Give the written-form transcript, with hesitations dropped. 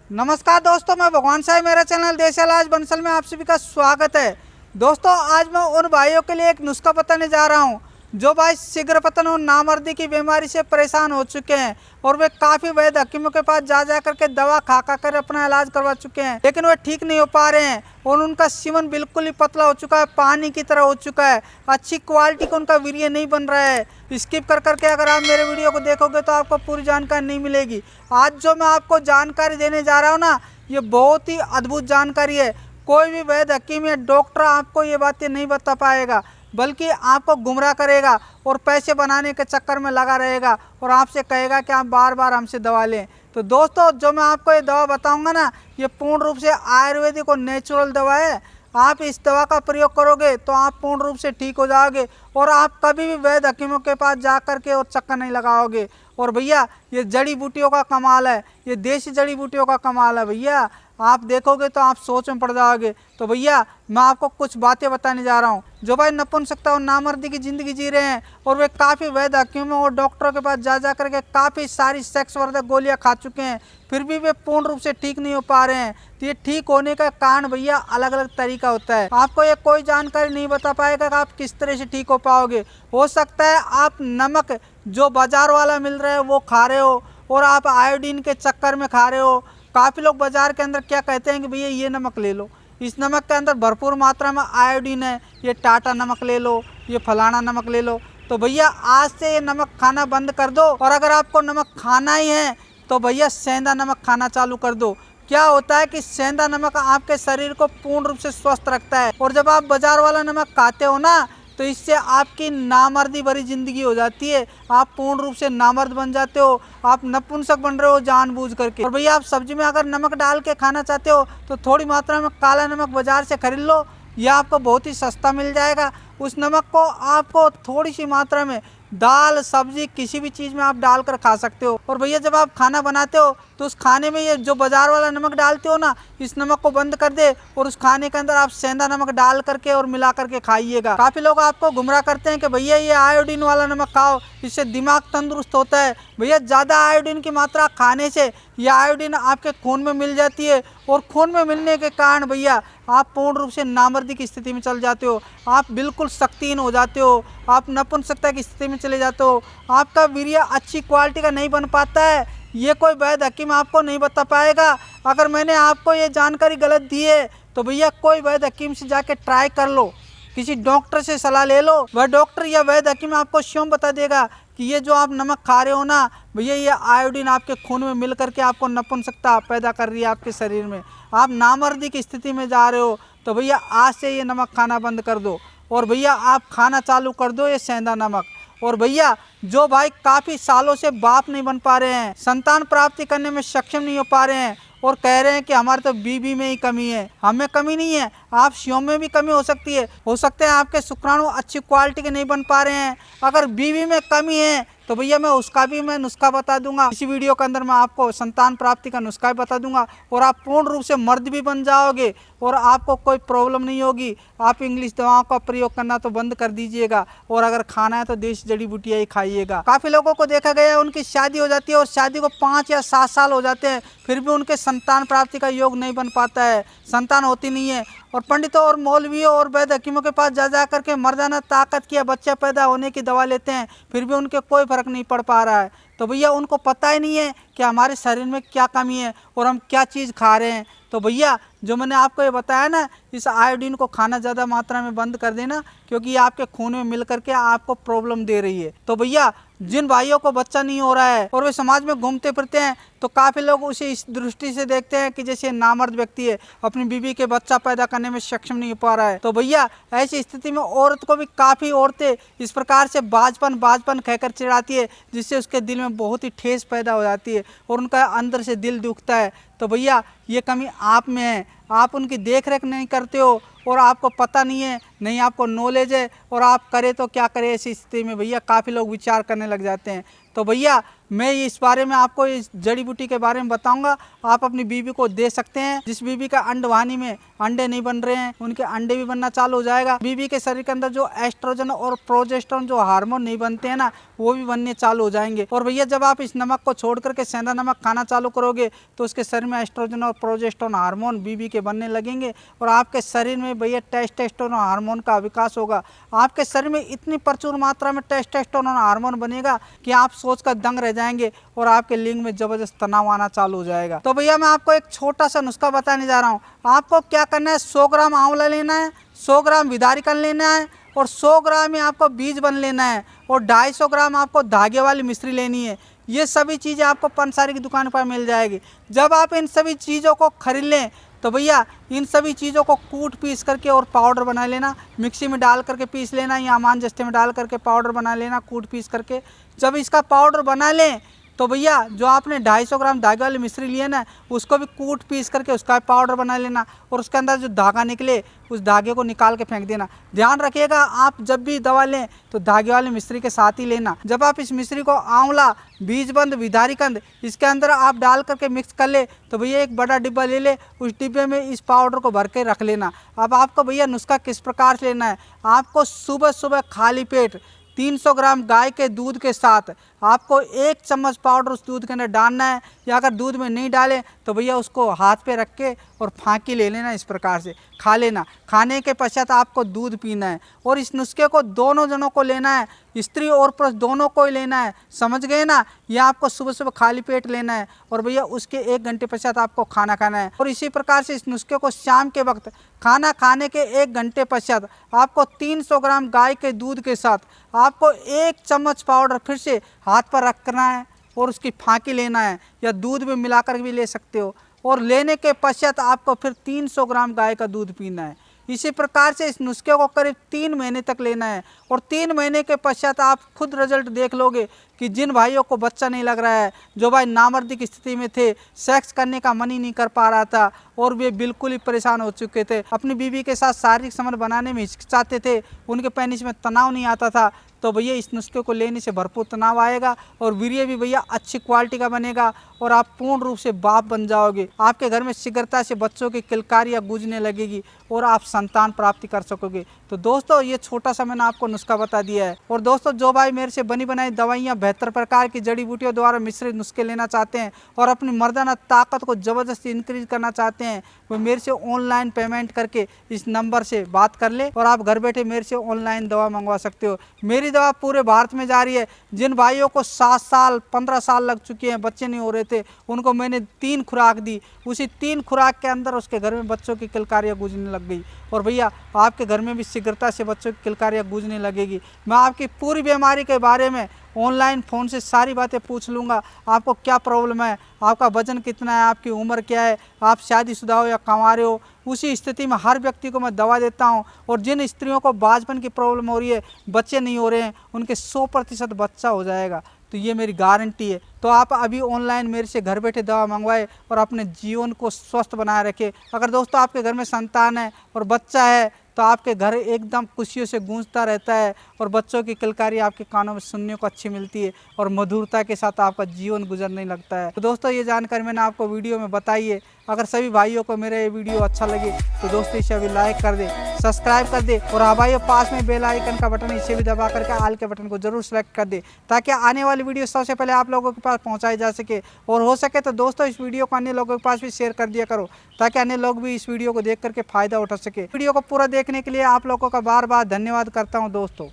नमस्कार दोस्तों, मैं भगवान साहब, मेरा चैनल देश इलाज बंसल में आप सभी का स्वागत है। दोस्तों, आज मैं उन भाइयों के लिए एक नुस्खा बताने जा रहा हूं जो भाई शीघ्र पतन और नामर्दी की बीमारी से परेशान हो चुके हैं और वे काफ़ी वैद्य हकीमों के पास जा करके दवा खा कर अपना इलाज करवा चुके हैं, लेकिन वे ठीक नहीं हो पा रहे हैं और उनका सीमन बिल्कुल ही पतला हो चुका है, पानी की तरह हो चुका है। अच्छी क्वालिटी का उनका वीर्य नहीं बन रहा है। स्किप कर करके अगर आप मेरे वीडियो को देखोगे तो आपको पूरी जानकारी नहीं मिलेगी। आज जो मैं आपको जानकारी देने जा रहा हूँ ना, ये बहुत ही अद्भुत जानकारी है। कोई भी वैद्य हकीम या डॉक्टर आपको ये बातें नहीं बता पाएगा, बल्कि आपको गुमराह करेगा और पैसे बनाने के चक्कर में लगा रहेगा और आपसे कहेगा कि आप बार बार हमसे दवा लें। तो दोस्तों, जो मैं आपको ये दवा बताऊंगा ना, ये पूर्ण रूप से आयुर्वेदिक और नेचुरल दवा है। आप इस दवा का प्रयोग करोगे तो आप पूर्ण रूप से ठीक हो जाओगे और आप कभी भी वैद्य हकीमों के पास जा करके और चक्कर नहीं लगाओगे। और भैया, ये जड़ी बूटियों का कमाल है, ये देसी जड़ी बूटियों का कमाल है भैया। आप देखोगे तो आप सोच में पड़ जाओगे। तो भैया, मैं आपको कुछ बातें बताने जा रहा हूँ। जो भाई नपुंसकता और नामर्दी की ज़िंदगी जी रहे हैं और वे काफ़ी वैद्य हकीमों और डॉक्टरों के पास जा करके काफ़ी सारी सेक्स वर्धक गोलियाँ खा चुके हैं, फिर भी वे पूर्ण रूप से ठीक नहीं हो पा रहे हैं। तो ये ठीक होने का कारण भैया अलग अलग तरीका होता है। आपको ये कोई जानकारी नहीं बता पाएगा कि आप किस तरह से ठीक हो पाओगे। हो सकता है आप नमक जो बाजार वाला मिल रहा है वो खा रहे हो और आप आयोडीन के चक्कर में खा रहे हो। काफ़ी लोग बाजार के अंदर क्या कहते हैं कि भैया ये नमक ले लो, इस नमक के अंदर भरपूर मात्रा में आयोडीन है, ये टाटा नमक ले लो, ये फलाना नमक ले लो। तो भैया, आज से ये नमक खाना बंद कर दो और अगर आपको नमक खाना ही है तो भैया सेंधा नमक खाना चालू कर दो। क्या होता है कि सेंधा नमक आपके शरीर को पूर्ण रूप से स्वस्थ रखता है और जब आप बाजार वाला नमक खाते हो ना, तो इससे आपकी नामर्दी भरी जिंदगी हो जाती है। आप पूर्ण रूप से नामर्द बन जाते हो, आप नपुंसक बन रहे हो जानबूझ करके। और भैया, आप सब्जी में अगर नमक डाल के खाना चाहते हो तो थोड़ी मात्रा में काला नमक बाजार से खरीद लो, यह आपको बहुत ही सस्ता मिल जाएगा। उस नमक को आपको थोड़ी सी मात्रा में दाल सब्जी किसी भी चीज़ में आप डालकर खा सकते हो। और भैया, जब आप खाना बनाते हो तो उस खाने में ये जो बाजार वाला नमक डालते हो ना, इस नमक को बंद कर दे और उस खाने के अंदर आप सेंधा नमक डाल करके और मिला करके खाइएगा। काफ़ी लोग आपको गुमराह करते हैं कि भैया ये आयोडीन वाला नमक खाओ, इससे दिमाग तंदुरुस्त होता है। भैया, ज़्यादा आयोडीन की मात्रा खाने से यह आयोडीन आपके खून में मिल जाती है और खून में मिलने के कारण भैया आप पूर्ण रूप से नामर्दी की स्थिति में चल जाते हो, आप बिल्कुल शक्तिहीन हो जाते हो, आप नपुंसकता की स्थिति में चले जाते हो, आपका वीर्य अच्छी क्वालिटी का नहीं बन पाता है। ये कोई वैद्य हकीम आपको नहीं बता पाएगा। अगर मैंने आपको ये जानकारी गलत दी है तो भैया कोई वैद्य हकीम से जाके ट्राई कर लो, किसी डॉक्टर से सलाह ले लो। वह डॉक्टर या वैद्य हकीम आपको स्वयं बता देगा कि ये जो आप नमक खा रहे हो ना भैया, ये आयोडीन आपके खून में मिल करके आपको नपुंसकता पैदा कर रही है आपके शरीर में, आप नामर्दी की स्थिति में जा रहे हो। तो भैया, आज से ये नमक खाना बंद कर दो और भैया आप खाना चालू कर दो ये सेंधा नमक। और भैया, जो भाई काफ़ी सालों से बाप नहीं बन पा रहे हैं, संतान प्राप्ति करने में सक्षम नहीं हो पा रहे हैं और कह रहे हैं कि हमारे तो बीबी में ही कमी है, हमें कमी नहीं है, आप शियों में भी कमी हो सकती है। हो सकता है आपके शुक्राणु अच्छी क्वालिटी के नहीं बन पा रहे हैं। अगर बीबी में कमी है तो भैया मैं उसका भी नुस्खा बता दूंगा। इसी वीडियो के अंदर मैं आपको संतान प्राप्ति का नुस्खा भी बता दूंगा और आप पूर्ण रूप से मर्द भी बन जाओगे और आपको कोई प्रॉब्लम नहीं होगी। आप इंग्लिश दवाओं का प्रयोग करना तो बंद कर दीजिएगा और अगर खाना है तो देसी जड़ी बूटियाँ ही खाइएगा। काफ़ी लोगों को देखा गया है उनकी शादी हो जाती है और शादी को 5 या 7 साल हो जाते हैं, फिर भी उनके संतान प्राप्ति का योग नहीं बन पाता है, संतान होती नहीं है। और पंडितों और मौलवियों और वैद्य हकीमों के पास जा करके मर्दाना ताकत की या बच्चा पैदा होने की दवा लेते हैं, फिर भी उनके कोई फर्क नहीं पड़ पा रहा है। तो भैया, उनको पता ही नहीं है कि हमारे शरीर में क्या कमी है और हम क्या चीज़ खा रहे हैं। तो भैया, जो मैंने आपको ये बताया ना, इस आयोडीन को खाना ज़्यादा मात्रा में बंद कर देना, क्योंकि ये आपके खून में मिल करके आपको प्रॉब्लम दे रही है। तो भैया, जिन भाइयों को बच्चा नहीं हो रहा है और वे समाज में घूमते फिरते हैं तो काफ़ी लोग उसे इस दृष्टि से देखते हैं कि जैसे नामर्द व्यक्ति है, अपनी बीवी के बच्चा पैदा करने में सक्षम नहीं हो पा रहा है। तो भैया, ऐसी स्थिति में औरत को भी काफ़ी औरतें इस प्रकार से बाजपन कहकर चिढ़ाती है, जिससे उसके दिल में बहुत ही ठेस पैदा हो जाती है और उनका अंदर से दिल दुखता है। तो भैया, ये कमी आप में है, आप उनकी देख रेख नहीं करते हो और आपको पता नहीं है, नहीं आपको नॉलेज है और आप करें तो क्या करें। ऐसी स्थिति में भैया काफ़ी लोग विचार करने लग जाते हैं। तो भैया, मैं इस बारे में आपको इस जड़ी बूटी के बारे में बताऊंगा, आप अपनी बीवी को दे सकते हैं। जिस बीवी का अंडवानी में अंडे नहीं बन रहे हैं, उनके अंडे भी बनना चालू हो जाएगा। बीवी के शरीर के अंदर जो एस्ट्रोजन और प्रोजेस्टेरोन जो हार्मोन नहीं बनते हैं ना, वो भी बनने चालू हो जाएंगे। और भैया जब आप इस नमक को छोड़ करके सेंधा नमक खाना चालू करोगे तो उसके शरीर में एस्ट्रोजन और प्रोजेस्टेरोन हार्मोन बीबी के बनने लगेंगे और आपके शरीर में भैया टेस्टोस्टेरोन हार्मोन का विकास होगा। आपके शरीर में इतनी प्रचुर मात्रा में टेस्टोस्टेरोन हार्मोन बनेगा कि आप सोचकर दंग रह जाएंगे और आपके लिंग में जबरदस्त तनाव आना चालू हो जाएगा। तो भैया मैं आपको एक छोटा सा नुस्खा बताने जा रहा हूँ। आपको क्या करना है, 100 ग्राम आंवला लेना है, 100 ग्राम विदारिकन लेना है और 100 ग्राम ही आपको बीज बन लेना है और 250 ग्राम आपको धागे वाली मिश्री लेनी है। ये सभी चीज़ें आपको पंसारी की दुकान पर मिल जाएगी। जब आप इन सभी चीज़ों को खरीद लें तो भैया इन सभी चीज़ों को कूट पीस करके और पाउडर बना लेना, मिक्सी में डाल करके पीस लेना या अमान जस्ते में डाल करके पाउडर बना लेना कूट पीस करके। जब इसका पाउडर बना लें तो भैया जो आपने 250 ग्राम धागे वाली मिश्री ली है ना, उसको भी कूट पीस करके उसका पाउडर बना लेना और उसके अंदर जो धागा निकले उस धागे को निकाल के फेंक देना। ध्यान रखिएगा आप जब भी दवा लें तो धागे वाली मिश्री के साथ ही लेना। जब आप इस मिश्री को आंवला, बीजबंद, विदारिकंद इसके अंदर आप डाल करके मिक्स कर ले तो भैया एक बड़ा डिब्बा ले ले, उस डिब्बे में इस पाउडर को भर के रख लेना। अब आपको भैया नुस्खा किस प्रकार से लेना है, आपको सुबह सुबह खाली पेट 300 ग्राम गाय के दूध के साथ आपको 1 चम्मच पाउडर उस दूध के अंदर डालना है, या अगर दूध में नहीं डालें तो भैया उसको हाथ पे रख के और फाँकी ले लेना, इस प्रकार से खा लेना। खाने के पश्चात आपको दूध पीना है और इस नुस्खे को दोनों जनों को लेना है, स्त्री और पुरुष दोनों को ही लेना है, समझ गए ना। यह आपको सुबह सुबह खाली पेट लेना है और भैया उसके 1 घंटे पश्चात आपको खाना खाना है। और इसी प्रकार से इस नुस्खे को शाम के वक्त खाना खाने के 1 घंटे पश्चात आपको 300 ग्राम गाय के दूध के साथ आपको 1 चम्मच पाउडर फिर से हाथ पर रखना है और उसकी फाँकी लेना है, या दूध में मिलाकर भी ले सकते हो। और लेने के पश्चात आपको फिर 300 ग्राम गाय का दूध पीना है। इसी प्रकार से इस नुस्खे को करीब 3 महीने तक लेना है और 3 महीने के पश्चात आप खुद रिजल्ट देख लोगे कि जिन भाइयों को बच्चा नहीं लग रहा है, जो भाई नामर्दी की स्थिति में थे, सेक्स करने का मन ही नहीं कर पा रहा था और वे बिल्कुल ही परेशान हो चुके थे, अपनी बीवी के साथ शारीरिक संबंध बनाने में हिचकिचाते थे, उनके पेनिस में तनाव नहीं आता था, तो भैया इस नुस्खे को लेने से भरपूर तनाव आएगा और वीर्य भी भैया अच्छी क्वालिटी का बनेगा और आप पूर्ण रूप से बाप बन जाओगे। आपके घर में शीघ्रता से बच्चों की किलकारियाँ गूंजने लगेगी और आप संतान प्राप्ति कर सकोगे। तो दोस्तों ये छोटा सा मैंने आपको नुस्खा बता दिया है। और दोस्तों जो भाई मेरे से बनी बनाई दवाइयाँ, बेहतर प्रकार की जड़ी बूटियों द्वारा मिश्रित नुस्खे लेना चाहते हैं और अपनी मर्दाना ताकत को ज़बरदस्ती इंक्रीज करना चाहते हैं, वो मेरे से ऑनलाइन पेमेंट करके इस नंबर से बात कर ले और आप घर बैठे मेरे से ऑनलाइन दवा मंगवा सकते हो। मेरी दवा पूरे भारत में जा रही है। जिन भाइयों को 7 साल 15 साल लग चुके हैं, बच्चे नहीं हो रहे थे, उनको मैंने 3 खुराक दी, उसी 3 खुराक के अंदर उसके घर में बच्चों की किलकारियाँ गूंजने लग गई और भैया आपके घर में भी शीघ्रता से बच्चों की किलकारियाँ गूंजने लगेगी। मैं आपकी पूरी बीमारी के बारे में ऑनलाइन फ़ोन से सारी बातें पूछ लूँगा। आपको क्या प्रॉब्लम है, आपका वजन कितना है, आपकी उम्र क्या है, आप शादीशुदा हो या कंवारे हो, उसी स्थिति में हर व्यक्ति को मैं दवा देता हूं। और जिन स्त्रियों को बाजपन की प्रॉब्लम हो रही है, बच्चे नहीं हो रहे हैं, उनके 100% बच्चा हो जाएगा, तो ये मेरी गारंटी है। तो आप अभी ऑनलाइन मेरे से घर बैठे दवा मंगवाए और अपने जीवन को स्वस्थ बनाए रखें। अगर दोस्तों आपके घर में संतान है और बच्चा है तो आपके घर एकदम खुशियों से गूंजता रहता है और बच्चों की किलकारी आपके कानों में सुनने को अच्छी मिलती है और मधुरता के साथ आपका जीवन गुजरने लगता है। तो दोस्तों ये जानकारी मैंने आपको वीडियो में बताई है। अगर सभी भाइयों को मेरा ये वीडियो अच्छा लगे तो दोस्तों इसे अभी लाइक कर दे, सब्सक्राइब कर दे और हाँ भाइयों पास में बेल आइकन का बटन इसे भी दबा करके ऑल के बटन को जरूर सेलेक्ट कर दे, ताकि आने वाली वीडियो सबसे पहले आप लोगों के पास पहुंचाई जा सके। और हो सके तो दोस्तों इस वीडियो को अन्य लोगों के पास भी शेयर कर दिया करो, ताकि अन्य लोग भी इस वीडियो को देख करके फायदा उठा सके। वीडियो को पूरा देखने के लिए आप लोगों का बार बार धन्यवाद करता हूँ दोस्तों।